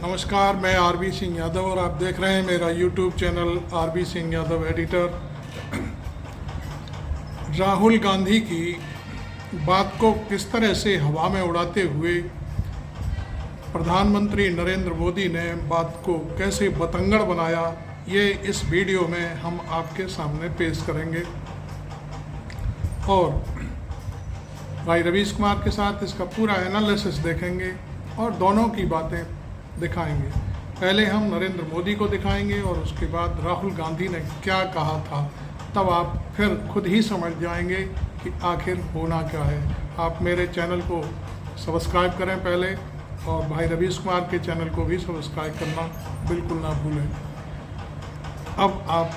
नमस्कार, मैं आरबी सिंह यादव और आप देख रहे हैं मेरा YouTube channel RB Singh Yadav editor. Rahul Gandhi की बात को किस तरह से हवा में उड़ाते हुए प्रधानमंत्री नरेंद्र मोदी ने बात को कैसे बतंगड़ बनाया, ये इस वीडियो में हम आपके सामने पेश करेंगे और भाई रवीश कुमार के साथ इसका पूरा एनालिसिस देखेंगे और दोनों की बातें दिखाएंगे। पहले हम नरेंद्र मोदी को दिखाएंगे और उसके बाद राहुल गांधी ने क्या कहा था, तब आप फिर खुद ही समझ जाएंगे कि आखिर होना क्या है। आप मेरे चैनल को सब्सक्राइब करें पहले और भाई रवीश कुमार के चैनल को भी सब्सक्राइब करना बिल्कुल ना भूलें। अब आप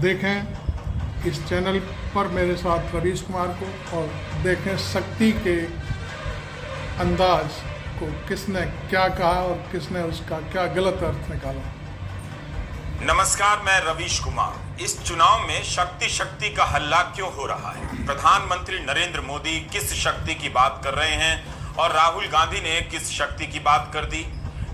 देखें इस चैनल पर मेरे साथ रवीश कुमार को और देखें शक्ति के अंदाज को, किसने क्या कहा और किसने उसका क्या गलत अर्थ निकाला। नमस्कार, मैं रवीश कुमार। इस चुनाव में शक्ति का हल्ला क्यों हो रहा है? प्रधानमंत्री नरेंद्र मोदी किस शक्ति की बात कर रहे हैं और राहुल गांधी ने किस शक्ति की बात कर दी?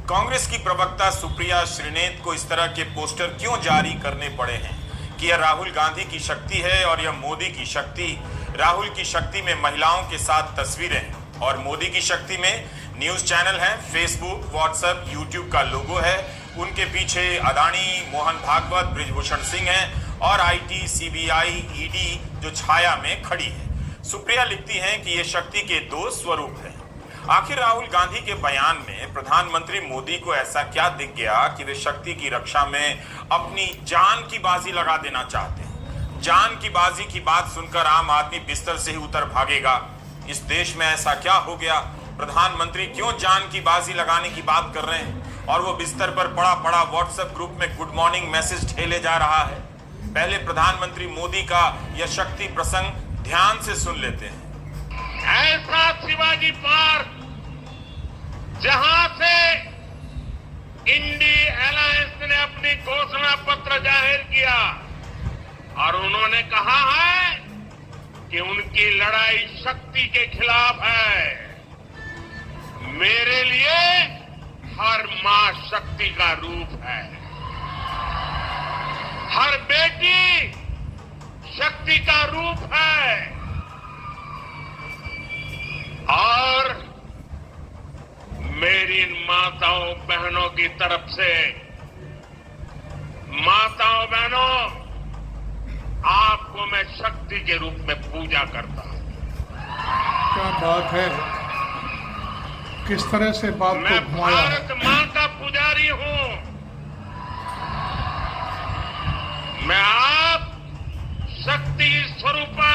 कांग्रेस की प्रवक्ता सुप्रिया श्रीनेत को इस तरह के पोस्टर क्यों जारी करने पड़े हैं कि यह राहुल गांधी की शक्ति है और यह मोदी की शक्ति? राहुल की शक्ति में महिलाओं के साथ तस्वीरें हैं और मोदी की शक्ति में न्यूज चैनल है, फेसबुक, व्हाट्सएप, यूट्यूब का लोगो है। उनके पीछे अदानी, मोहन भागवत, बृजभूषण सिंह हैं और आईटी, सीबीआई, ईडी जो छाया में खड़ी है। सुप्रिया लिखती हैं कि ये शक्ति के दो स्वरूप हैं। आखिर राहुल गांधी के बयान में प्रधानमंत्री मोदी को ऐसा क्या दिख गया कि वे शक्ति की रक्षा में अपनी जान की बाजी लगा देना चाहते हैं? जान की बाजी की बात सुनकर आम आदमी बिस्तर से ही उतर भागेगा। इस देश में ऐसा क्या हो गया? प्रधानमंत्री क्यों जान की बाजी लगाने की बात कर रहे हैं और वो बिस्तर पर पड़ा व्हाट्सएप ग्रुप में गुड मॉर्निंग मैसेज ठेले जा रहा है? पहले प्रधानमंत्री मोदी का यह शक्ति प्रसंग ध्यान से सुन लेते हैं। ऐसा शिवाजी पार्क जहां से इंडी अलायंस ने अपनी घोषणा पत्र जाहिर किया और उन्होंने कहा है कि उनकी लड़ाई शक्ति के खिलाफ है। मेरे लिए हर मां शक्ति का रूप है, हर बेटी शक्ति का रूप है और मेरी इन माताओं बहनों की तरफ से, माताओं बहनों, आपको मैं शक्ति के रूप में पूजा करता हूं। क्या बात है, किस तरह से बात को मैं घुमाया है। भारत मां का पुजारी हूं। मैं आप शक्ति स्वरूपा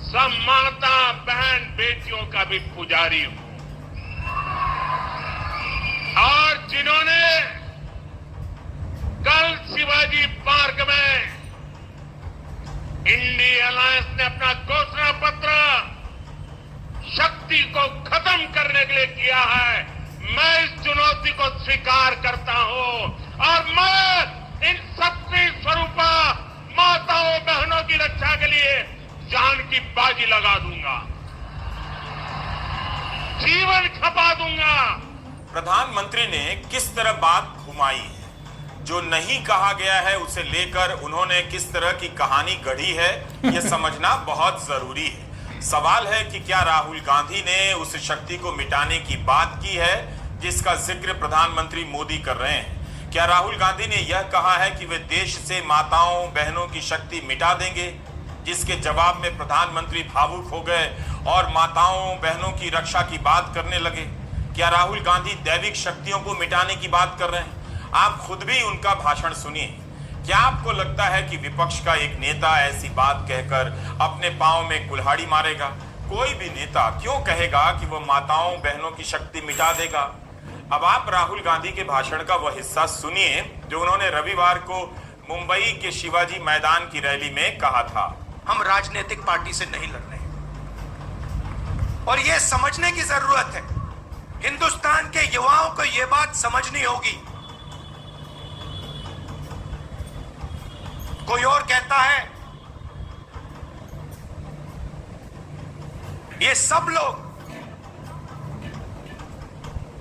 सब माता बहन बेटियों का भी पुजारी हूं और जिन्होंने कल शिवाजी पार्क में इंडी अलायंस ने अपना घोषणा पत्र शक्ति को खत्म करने के लिए किया है, मैं इस चुनौती को स्वीकार करता हूं और मैं इन शक्ति स्वरूपा माताओं बहनों की रक्षा के लिए जान की बाजी लगा दूंगा, जीवन खपा दूंगा। प्रधानमंत्री ने किस तरह बात घुमाई है? जो नहीं कहा गया है उसे लेकर उन्होंने किस तरह की कहानी गढ़ी है, यह समझना बहुत जरूरी है। सवाल है कि क्या राहुल गांधी ने उस शक्ति को मिटाने की बात की है जिसका जिक्र प्रधानमंत्री मोदी कर रहे हैं? क्या राहुल गांधी ने यह कहा है कि वे देश से माताओं बहनों की शक्ति मिटा देंगे, जिसके जवाब में प्रधानमंत्री भावुक हो गए और माताओं बहनों की रक्षा की बात करने लगे? क्या राहुल गांधी दैविक शक्तियों को मिटाने की बात कर रहे हैं? आप खुद भी उनका भाषण सुनिए। क्या आपको लगता है कि विपक्ष का एक नेता ऐसी बात कहकर अपने पांव में कुल्हाड़ी मारेगा? कोई भी नेता क्यों कहेगा कि वह माताओं बहनों की शक्ति मिटा देगा? अब आप राहुल गांधी के भाषण का वह हिस्सा सुनिए जो उन्होंने रविवार को मुंबई के शिवाजी मैदान की रैली में कहा था। हम राजनीतिक पार्टी से नहीं लड़ रहे और यह समझने की जरूरत है, हिंदुस्तान के युवाओं को यह बात समझनी होगी। कोई और कहता है ये सब लोग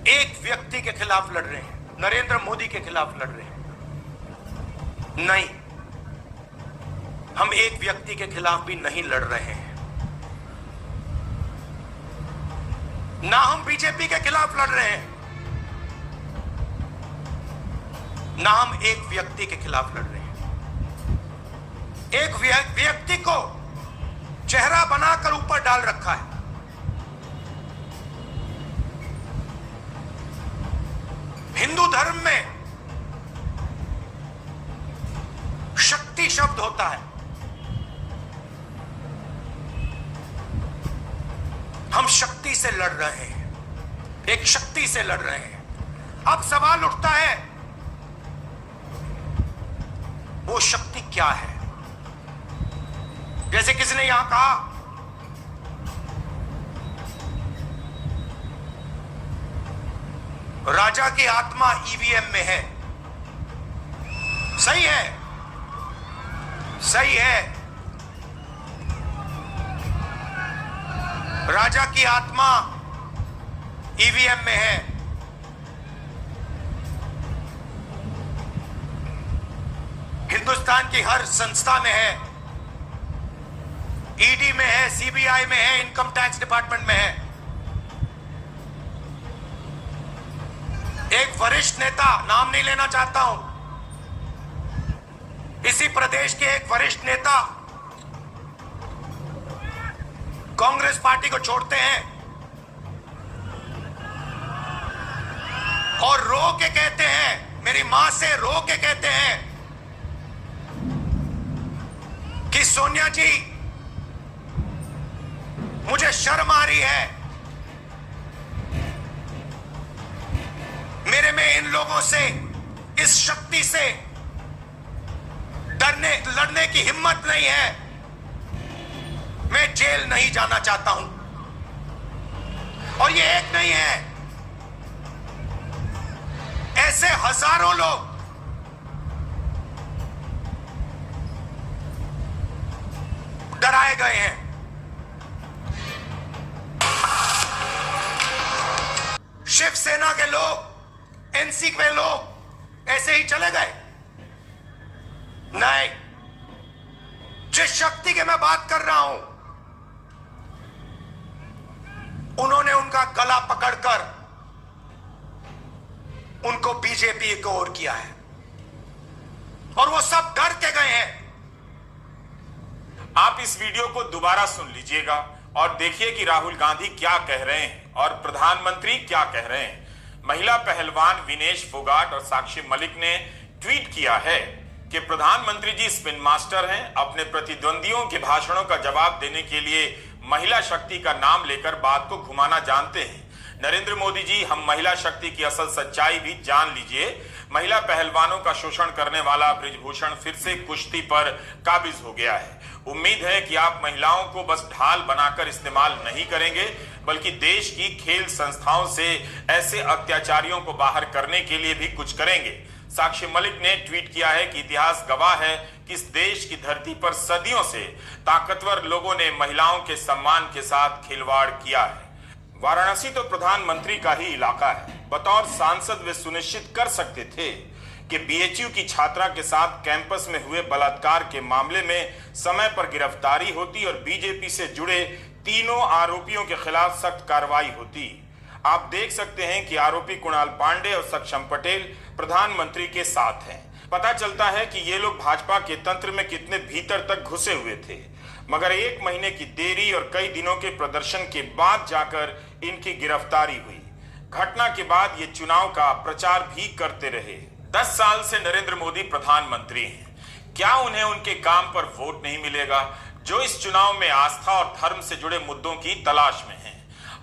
एक व्यक्ति के खिलाफ लड़ रहे हैं, नरेंद्र मोदी के खिलाफ लड़ रहे हैं। नहीं, हम एक व्यक्ति के खिलाफ भी नहीं लड़ रहे हैं, ना हम बीजेपी के खिलाफ लड़ रहे हैं, ना हम एक व्यक्ति के खिलाफ लड़ रहे हैं। एक व्यक्ति को चेहरा बनाकर ऊपर डाल रखा है। हिंदू धर्म में शक्ति शब्द होता है। हम शक्ति से लड़ रहे हैं, एक शक्ति से लड़ रहे हैं। अब सवाल उठता है, वो शक्ति क्या है? जैसे किसी ने यहां कहा, राजा की आत्मा ईवीएम में है। सही है, सही है। राजा की आत्मा ईवीएम में है। हिंदुस्तान की हर संस्था में है, ईडी में है, सीबीआई में है, इनकम टैक्स डिपार्टमेंट में है। एक वरिष्ठ नेता, नाम नहीं लेना चाहता हूं, इसी प्रदेश के एक वरिष्ठ नेता कांग्रेस पार्टी को छोड़ते हैं और रो के कहते हैं, मेरी मां से रो के कहते हैं कि सोनिया जी, मुझे शर्म आ रही है, मेरे में इन लोगों से, इस शक्ति से लड़ने की हिम्मत नहीं है, मैं जेल नहीं जाना चाहता हूं। और ये एक नहीं है, ऐसे हजारों लोग डराए गए हैं। शिवसेना के लोग, एनसी के लोग ऐसे ही चले गए? नहीं, जिस शक्ति की मैं बात कर रहा हूं, उन्होंने उनका गला पकड़कर उनको बीजेपी की ओर किया है और वो सब डर के गए हैं। आप इस वीडियो को दोबारा सुन लीजिएगा और देखिए कि राहुल गांधी क्या कह रहे हैं और प्रधानमंत्री क्या कह रहे हैं। महिला पहलवान विनेश फोगाट और साक्षी मलिक ने ट्वीट किया है कि प्रधानमंत्री जी स्पिन मास्टर हैं, अपने प्रतिद्वंदियों के भाषणों का जवाब देने के लिए महिला शक्ति का नाम लेकर बात को घुमाना जानते हैं। नरेंद्र मोदी जी, हम महिला शक्ति की असल सच्चाई भी जान लीजिए। महिला पहलवानों का शोषण करने वाला बृजभूषण फिर से कुश्ती पर काबिज हो गया है। उम्मीद है कि आप महिलाओं को बस ढाल बनाकर इस्तेमाल नहीं करेंगे, बल्कि देश की खेल संस्थाओं से ऐसे अत्याचारियों को बाहर करने के लिए भी कुछ करेंगे। साक्षी मलिक ने ट्वीट किया है कि इतिहास गवाह है कि इस देश की धरती पर सदियों से ताकतवर लोगों ने महिलाओं के सम्मान के साथ खिलवाड़ किया है। वाराणसी तो प्रधानमंत्री का ही इलाका है। बतौर सांसद वे सुनिश्चित कर सकते थे कि बीएचयू की छात्रा के साथ कैंपस में हुए बलात्कार के मामले में समय पर गिरफ्तारी होती और बीजेपी से जुड़े तीनों आरोपियों के खिलाफ सख्त कार्रवाई होती। आप देख सकते हैं कि आरोपी कुणाल पांडे और सक्षम पटेल प्रधानमंत्री के साथ हैं। पता चलता है कि ये लोग भाजपा के तंत्र में कितने भीतर तक घुसे हुए थे, मगर 1 महीने की देरी और कई दिनों के प्रदर्शन के बाद जाकर इनकी गिरफ्तारी हुई। घटना के बाद ये चुनाव का प्रचार भी करते रहे। 10 साल से नरेंद्र मोदी प्रधानमंत्री हैं। क्या उन्हें उनके काम पर वोट नहीं मिलेगा, जो इस चुनाव में आस्था और धर्म से जुड़े मुद्दों की तलाश में हैं?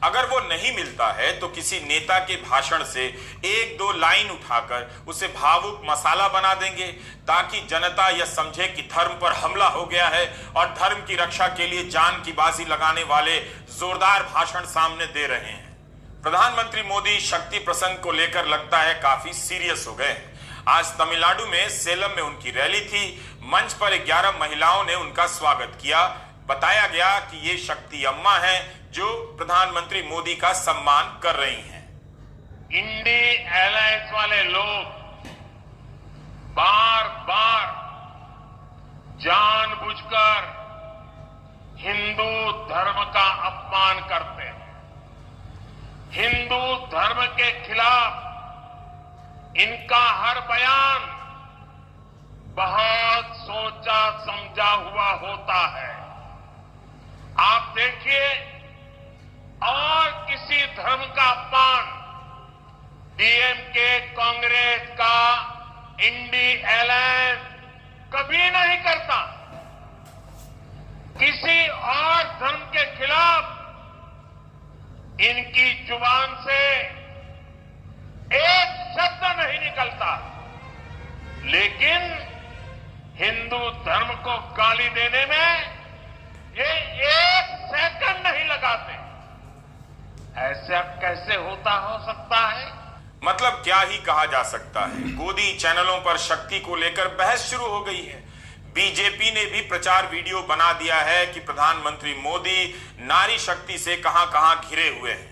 अगर वो नहीं मिलता है तो किसी नेता के भाषण से 1-2 लाइन उठाकर उसे भावुक मसाला बना देंगे, ताकि जनता यह समझे कि धर्म पर हमला हो गया है और धर्म की रक्षा के लिए जान की बाजी लगाने वाले जोरदार भाषण सामने दे रहे हैं। प्रधानमंत्री मोदी शक्ति प्रसंग को लेकर लगता है काफी सीरियस हो गए। आज तमिलनाडु में सेलम में उनकी रैली थी। मंच पर 11 महिलाओं ने उनका स्वागत किया। बताया गया कि ये शक्ति अम्मा हैं जो प्रधानमंत्री मोदी का सम्मान कर रही हैं। इंडी अलायंस वाले लोग बार बार जानबूझकर हिंदू धर्म का अपमान करते हैं। हिंदू धर्म के खिलाफ इनका हर बयान बहुत सोचा समझा हुआ होता है। आप देखिए, और किसी धर्म का अपमान डीएमके, कांग्रेस का इंडी अलायंस कभी नहीं करता। किसी और धर्म के खिलाफ इनकी जुबान से एक शब्द नहीं निकलता, लेकिन हिंदू धर्म को गाली देने में ये एक सेकंड नहीं लगाते। ऐसा कैसे हो सकता है? मतलब क्या ही कहा जा सकता है। गोदी चैनलों पर शक्ति को लेकर बहस शुरू हो गई है। बीजेपी ने भी प्रचार वीडियो बना दिया है कि प्रधानमंत्री मोदी नारी शक्ति से कहां-कहां घिरे हुए हैं।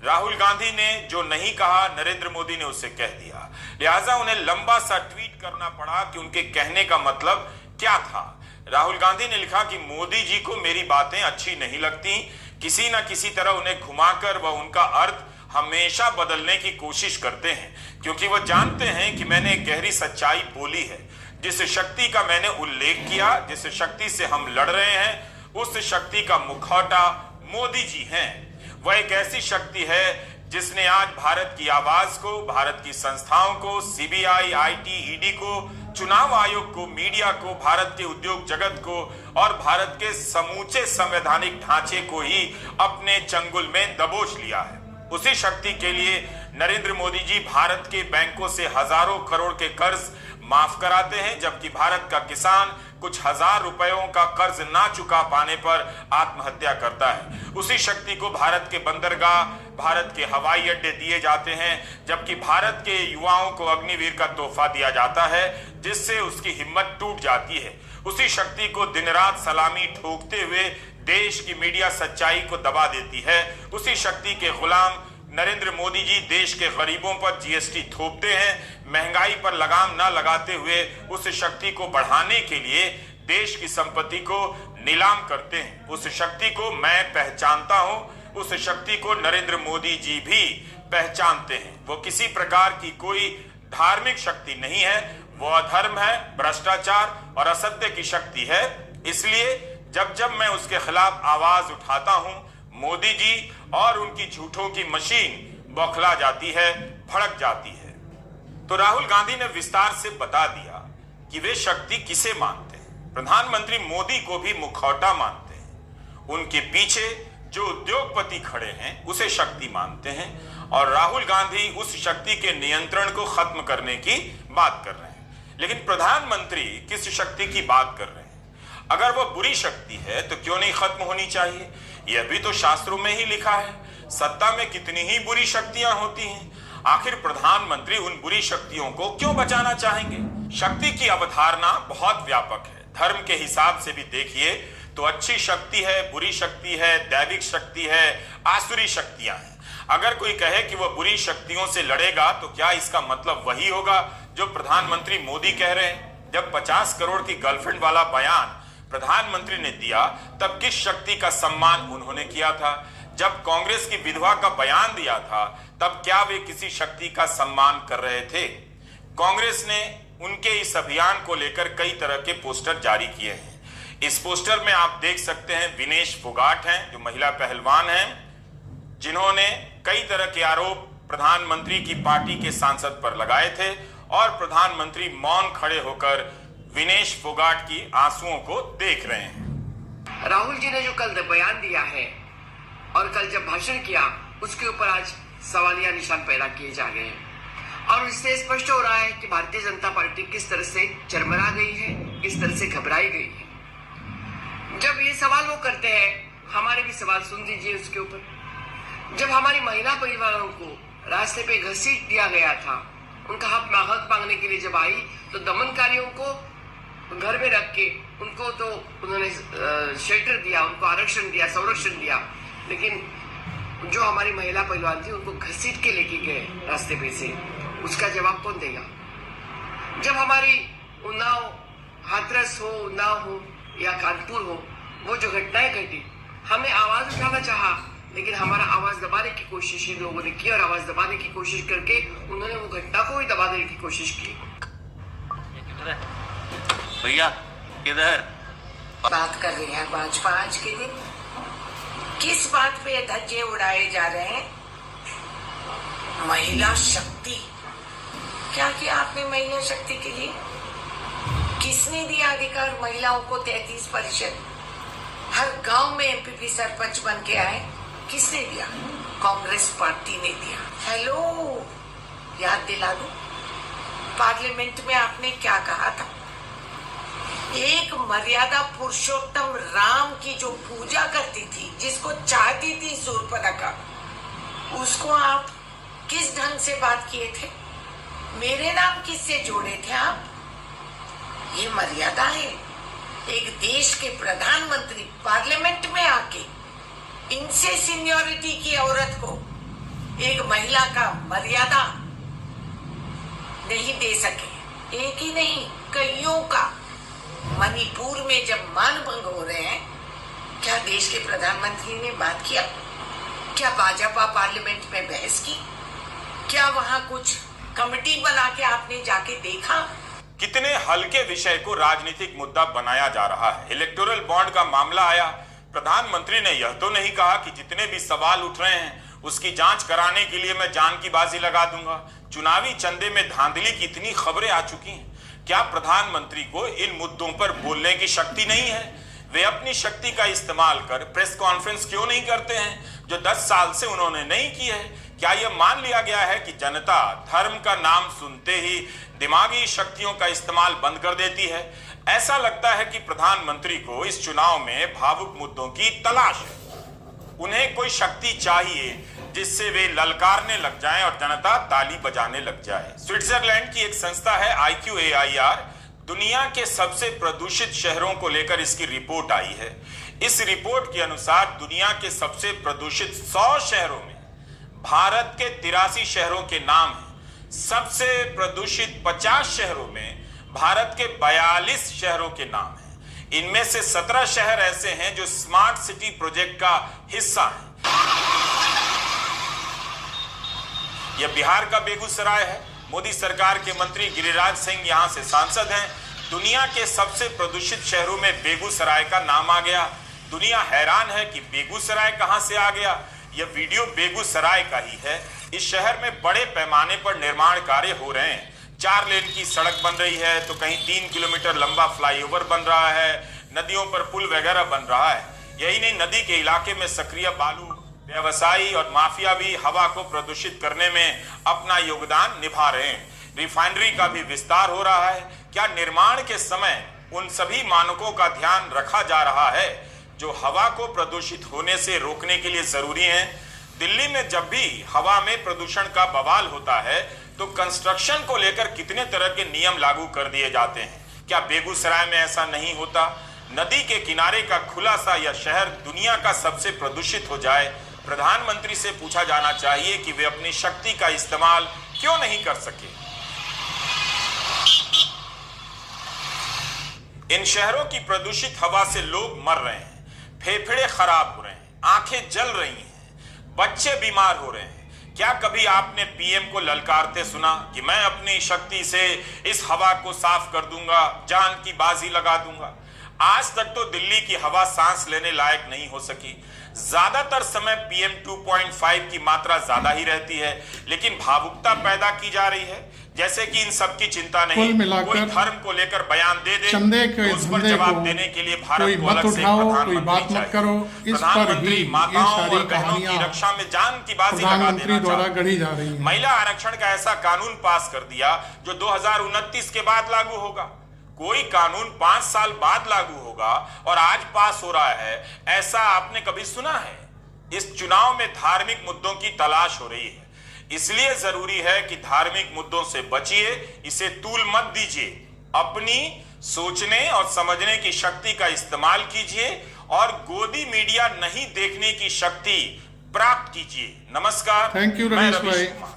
राहुल गांधी ने जो नहीं कहा, नरेंद्र मोदी ने उसे कह दिया। लिहाजा उन्हें लंबा सा ट्वीट करना पड़ा कि उनके कहने का मतलब क्या था। राहुल गांधी ने लिखा कि मोदी जी को मेरी बातें अच्छी नहीं लगती। किसी न किसी तरह उन्हें घुमाकर वह उनका अर्थ हमेशा बदलने की कोशिश करते हैं, क्योंकि वह जानते हैं कि मैंने एक गहरी सच्चाई बोली है। जिस शक्ति का मैंने उल्लेख किया, जिस शक्ति से हम लड़ रहे हैं, उस शक्ति का मुखौटा मोदी जी हैं। वह एक ऐसी शक्ति है जिसने आज भारत की आवाज को, भारत की संस्थाओं को, सीबीआई, आईटी, ईडी को, चुनाव आयोग को, मीडिया को, भारत के उद्योग जगत को और भारत के समूचे संवैधानिक ढांचे को ही अपने चंगुल में दबोच लिया है। उसी शक्ति के लिए नरेंद्र मोदी जी भारत के बैंकों से हजारों करोड़ के कर्ज माफ कराते हैं, जबकि भारत का किसान कुछ हजार रुपयों का कर्ज ना चुका पाने पर आत्महत्या करता है। उसी शक्ति को भारत के बंदरगाह, भारत के हवाई अड्डे दिए जाते हैं, जबकि भारत के युवाओं को अग्निवीर का तोहफा दिया जाता है, जिससे उसकी हिम्मत टूट जाती है। उसी शक्ति को दिन रात सलामी ठोकते हुए देश की मीडिया सच्चाई को दबा देती है। उसी शक्ति के गुलाम नरेंद्र मोदी जी देश के गरीबों पर जीएसटी थोपते हैं। महंगाई पर लगाम न लगाते हुए उस शक्ति को बढ़ाने के लिए देश की संपत्ति को नीलाम करते हैं। उस शक्ति को मैं पहचानता हूं, उस शक्ति को नरेंद्र मोदी जी भी पहचानते हैं। वो किसी प्रकार की कोई धार्मिक शक्ति नहीं है, वो अधर्म है, भ्रष्टाचार और असत्य की शक्ति है। इसलिए जब जब मैं उसके खिलाफ आवाज उठाता हूं, मोदी जी और उनकी झूठों की मशीन बौखला जाती है, भड़क जाती है। तो राहुल गांधी ने विस्तार से बता दिया कि वे शक्ति किसे मानते हैं। प्रधानमंत्री मोदी को भी मुखौटा मानते हैं। उनके पीछे जो उद्योगपति खड़े हैं उसे शक्ति मानते हैं, और राहुल गांधी उस शक्ति के नियंत्रण को खत्म करने की बात कर रहे हैं। लेकिन प्रधानमंत्री किस शक्ति की बात कर रहे हैं? अगर वह बुरी शक्ति है तो क्यों नहीं खत्म होनी चाहिए? यह भी तो शास्त्रों में ही लिखा है। सत्ता में कितनी ही बुरी शक्तियां होती हैं, आखिर प्रधानमंत्री उन बुरी शक्तियों को क्यों बचाना चाहेंगे? शक्ति की अवधारणा बहुत व्यापक है। धर्म के हिसाब से भी देखिए तो अच्छी शक्ति है, बुरी शक्ति है, दैविक शक्ति है, आसुरी शक्तियां हैं। अगर कोई कहे कि वह बुरी शक्तियों से लड़ेगा तो क्या इसका मतलब वही होगा जो प्रधानमंत्री मोदी कह रहे हैं? जब 50 करोड़ की गर्लफ्रेंड वाला बयान प्रधानमंत्री ने दिया तब किस शक्ति का सम्मान उन्होंने किया था? जब कांग्रेस की विधवा का बयान दिया था तब क्या वे किसी शक्ति का सम्मान कर रहे थे? कांग्रेस ने उनके इस अभियान को लेकर कई तरह के पोस्टर जारी किए हैं। इस पोस्टर में आप देख सकते हैं विनेश फोगाट हैं, जो महिला पहलवान हैं, जिन्होंने कई तरह के आरोप प्रधानमंत्री की पार्टी के सांसद पर लगाए थे, और प्रधानमंत्री मौन खड़े होकर विनेश फोगाट की आंसुओं को देख रहे हैं। राहुल जी ने जो कल बयान दिया है और कल जब भाषण किया, उसके ऊपर आज सवालिया निशान पैदा किए जा रहे हैं, और इससे स्पष्ट हो रहा है कि भारतीय जनता पार्टी किस तरह से चरमरा गई है, किस तरह से घबराई गई है। जब ये सवाल वो करते हैं, हमारे भी सवाल सुन लीजिए उसके ऊपर। जब हमारी महिला परिवारों को रास्ते पे घसीट दिया गया था, उनका हक मांगने के लिए जब आई, तो दमनकारियों को घर में रख के उनको उन्होंने शेल्टर दिया, उनको आरक्षण दिया, संरक्षण दिया, लेकिन जो हमारी महिला पहलवान थी उनको घसीट के लेके गए रास्ते पे से, उसका जवाब कौन देगा? जब हमारी उन्नाव, हाथरस हो, उन्नाव हो या कानपुर हो, वो जो घटनाएं घटी, हमने आवाज उठाना चाहा, लेकिन हमारा आवाज दबाने की कोशिश इन लोगों ने की और आवाज दबाने की कोशिश करके उन्होंने वो घटना को ही दबा देने की कोशिश की। भैया किधर बात कर रहे हैं भाजपा आज के दिन? किस बात पे धज्जे उड़ाए जा रहे हैं? महिला शक्ति, क्या किया आपने महिला शक्ति के लिए? किसने दिया अधिकार महिलाओं को? 33%। हर गांव में एमपीपी सरपंच बन के आए, किसने दिया? कांग्रेस पार्टी ने दिया। हेलो, याद दिला दूं, पार्लियामेंट में आपने क्या कहा था? एक मर्यादा पुरुषोत्तम राम की जो पूजा करती थी, जिसको चाहती थी शूर्पणखा, उसको आप किस ढंग से बात किए थे? मेरे नाम किससे जोड़े थे आप? ये मर्यादा है। एक देश के प्रधानमंत्री पार्लियामेंट में आके इनसे सीनियरिटी की औरत को एक महिला का मर्यादा नहीं दे सके। एक ही नहीं, कईयों का। मणिपुर में जब मानभंग हो रहे हैं, क्या देश के प्रधानमंत्री ने बात किया? क्या भाजपा पार्लियामेंट में बहस की? क्या वहां कुछ कमेटी बना के आपने जाके देखा? कितने हल्के विषय को राजनीतिक मुद्दा बनाया जा रहा है। इलेक्टोरल बॉन्ड का मामला आया, प्रधानमंत्री ने यह तो नहीं कहा कि जितने भी सवाल उठ रहे हैं उसकी जांच कराने के लिए मैं जान की बाजी लगा दूंगा। चुनावी चंदे में धांधली की इतनी खबरें आ चुकी हैं, क्या प्रधानमंत्री को इन मुद्दों पर बोलने की शक्ति नहीं है? वे अपनी शक्ति का इस्तेमाल कर प्रेस कॉन्फ्रेंस क्यों नहीं करते हैं, जो 10 साल से उन्होंने नहीं की है? क्या यह मान लिया गया है कि जनता धर्म का नाम सुनते ही दिमागी शक्तियों का इस्तेमाल बंद कर देती है? ऐसा लगता है कि प्रधानमंत्री को इस चुनाव में भावुक मुद्दों की तलाश है। उन्हें कोई शक्ति चाहिए जिससे वे ललकारने लग जाएं और जनता ताली बजाने लग जाए। स्विट्जरलैंड की एक संस्था है IQAIR, दुनिया के सबसे प्रदूषित शहरों को लेकर इसकी रिपोर्ट आई है। इस रिपोर्ट के अनुसार दुनिया के सबसे प्रदूषित 100 शहरों में भारत के 83 शहरों के नाम हैं। सबसे प्रदूषित 50 शहरों में भारत के 42 शहरों के नाम हैं। इनमें से 17 शहर ऐसे हैं जो स्मार्ट सिटी प्रोजेक्ट का हिस्सा हैं। यह बिहार का बेगूसराय है। मोदी सरकार के मंत्री गिरिराज सिंह यहां से सांसद हैं। दुनिया के सबसे प्रदूषित शहरों में बेगूसराय का नाम आ गया। दुनिया हैरान है कि बेगूसराय कहां से आ गया। यह वीडियो बेगूसराय का ही है। इस शहर में बड़े पैमाने पर निर्माण कार्य हो रहे हैं। 4 लेन की सड़क बन रही है तो कहीं 3 किलोमीटर लंबा फ्लाईओवर बन रहा है, नदियों पर पुल वगैरह बन रहा है। यही नहीं, नदी के इलाके में सक्रिय बालू व्यवसायी और माफिया भी हवा को प्रदूषित करने में अपना योगदान निभा रहे हैं। रिफाइनरी का भी विस्तार हो रहा है। क्या निर्माण के समय उन सभी मानकों का ध्यान रखा जा रहा है जो हवा को प्रदूषित होने से रोकने के लिए जरूरी हैं? दिल्ली में जब भी हवा में प्रदूषण का बवाल होता है तो कंस्ट्रक्शन को लेकर कितने तरह के नियम लागू कर दिए जाते हैं। क्या बेगूसराय में ऐसा नहीं होता? नदी के किनारे का खुला सा यह शहर दुनिया का सबसे प्रदूषित हो जाए। प्रधानमंत्री से पूछा जाना चाहिए कि वे अपनी शक्ति का इस्तेमाल क्यों नहीं कर सके। इन शहरों की प्रदूषित हवा से लोग मर रहे हैं, फेफड़े खराब हो रहे हैं, आंखें जल रही हैं, बच्चे बीमार हो रहे हैं। क्या कभी आपने पीएम को ललकारते सुना कि मैं अपनी शक्ति से इस हवा को साफ कर दूंगा, जान की बाजी लगा दूंगा? आज तक तो दिल्ली की हवा सांस लेने लायक नहीं हो सकी। ज्यादातर समय PM 2.5 की मात्रा ज्यादा ही रहती है, लेकिन भावुकता पैदा की जा रही है, जैसे कि इन सब की चिंता नहीं। कोई धर्म को लेकर बयान दे दे तो उस पर जवाब देने के लिए भारत को अलग से प्रधानमंत्री चाहिए। प्रधानमंत्री माताओं और बहनों की रक्षा में जान की बाजी लगा देना चाहते हैं। महिला आरक्षण का ऐसा कानून पास कर दिया जो 2029 के बाद लागू होगा। कोई कानून 5 साल बाद लागू होगा और आज पास हो रहा है, ऐसा आपने कभी सुना है? इस चुनाव में धार्मिक मुद्दों की तलाश हो रही है, इसलिए जरूरी है कि धार्मिक मुद्दों से बचिए, इसे तूल मत दीजिए। अपनी सोचने और समझने की शक्ति का इस्तेमाल कीजिए और गोदी मीडिया नहीं देखने की शक्ति प्राप्त कीजिए। नमस्कार। थैंक यू मैं रवीश रवीश भाई। कुमार।